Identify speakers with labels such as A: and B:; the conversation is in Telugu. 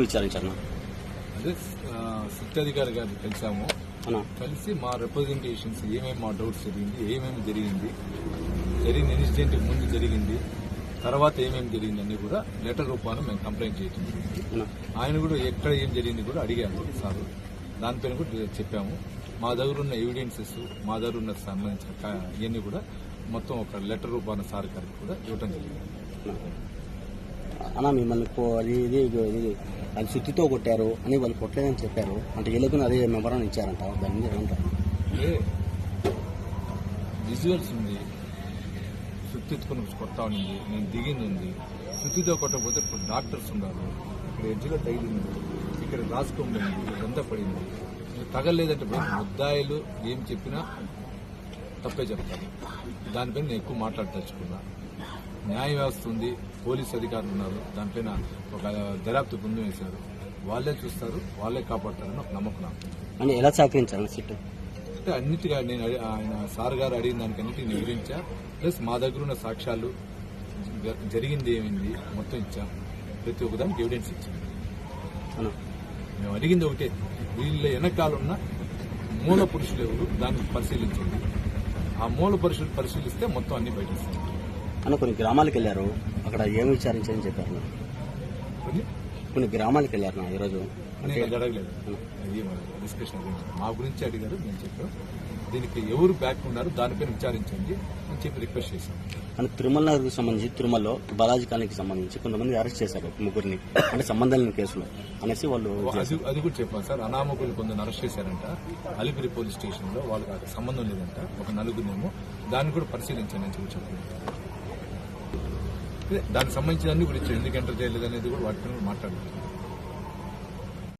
A: విచారించాను.
B: అదే శిక్షాధికారి గారిని కలిసాము. కలిసి మా రిప్రజెంటేషన్స్ ఏమేమి మా డౌట్స్ ఏమేమి జరిగిన ఇన్సిడెంట్ ముందు జరిగింది, తర్వాత ఏమేమి జరిగింది అన్ని కూడా లెటర్ రూపాన్ని మేము కంప్లైంట్ చేయడం జరిగింది. ఆయన కూడా ఎక్కడ ఏం జరిగింది కూడా అడిగాము సార్. దానిపైన కూడా చెప్పాము. మా దగ్గర ఉన్న ఎవిడెన్సెస్, మా దగ్గర ఉన్న సంబంధించిన ఇవన్నీ కూడా మొత్తం ఒక లెటర్ రూపాన సార్ గారికి కూడా ఇవ్వడం జరిగింది.
A: అన్నా మిమ్మల్ని అది సుత్తితో కొట్టారు అని వాళ్ళు కొట్టలేదని చెప్పారు. అంటే వీళ్ళకు అదే మెమరాన్ని ఇచ్చారంట. దాని మీద ఏమంటారు?
B: విజువల్స్ ఉంది, సుత్తిత్తుకుని కొడతా ఉంది, నేను దిగింది ఉంది. సుత్తితో కొట్టకపోతే ఇప్పుడు డాక్టర్స్ ఉన్నారు, ఇక్కడ ఎడ్జ్లో తగిలింది, ఇక్కడ రాసుకోండి, ఇదంతా పడింది. తగలేదంటే ముద్దాయిలు ఏం చెప్పినా తప్పే చెప్తారు. దానిపైన నేను ఎక్కువ మాట్లాడదలుచుకున్నా. న్యాయ వ్యవస్థ ఉంది, పోలీసు అధికారులు ఉన్నారు, దానిపైన ఒక దర్యాప్తు బృందం వేశారు. వాళ్ళే చూస్తారు, వాళ్ళే కాపాడతారని ఒక నమ్మకం నాకు.
A: అని ఎలా సహకరించారు సిట్?
B: అంటే అన్నిటిగా నేను ఆయన సార్ గారు అడిగిన దానికి అన్నిటిని వివరించా. ప్లస్ మా దగ్గర ఉన్న సాక్ష్యాలు, జరిగింది ఏమైంది మొత్తం ఇచ్చాం. ప్రతి ఒక్కదానికి ఎవిడెన్స్ ఇచ్చాం. మేము అడిగింది ఒకటే, వీళ్ళ వెనకాలన్న మూల పురుషులు ఎవరు దాన్ని పరిశీలించండి. ఆ మూల పురుషులు పరిశీలిస్తే మొత్తం అన్ని బయటిస్తాం.
A: అన్న కొన్ని గ్రామాలకు వెళ్ళారు, అక్కడ ఏమి విచారించారని చెప్పారు. కొన్ని గ్రామాలకు వెళ్ళారు ఈరోజు.
B: జరగలేదు డిస్కషన్ మా గురించి అడిగారు, నేను చెప్పాను. దీనికి ఎవరు బ్యాక్ ఉన్నారు దానిపైన విచారించండి అని చెప్పి రిక్వెస్ట్ చేశాను.
A: అంటే తిరుమలకు సంబంధించి తిరుమలలో బాలాజీ కాలనీకి సంబంధించి కొంతమంది అరెస్ట్ చేశారు, ముగ్గురిని, అంటే సంబంధం లేని కేసులో అనేసి వాళ్ళు.
B: అది కూడా చెప్పాను సార్. అనామకులు కొందరు అరెస్ట్ చేశారంట అలిపిరి పోలీస్ స్టేషన్ లో. వాళ్ళకి సంబంధం లేదంట, ఒక నలుగురేమో. దాన్ని కూడా పరిశీలించండి అని చెప్పి చెప్పాను. దానికి సంబంధించిన అన్ని కూడా ఇచ్చారు. ఎందుకు ఎంటర్ చేయలేదు అనేది కూడా వాటిని మాట్లాడుతున్నాను.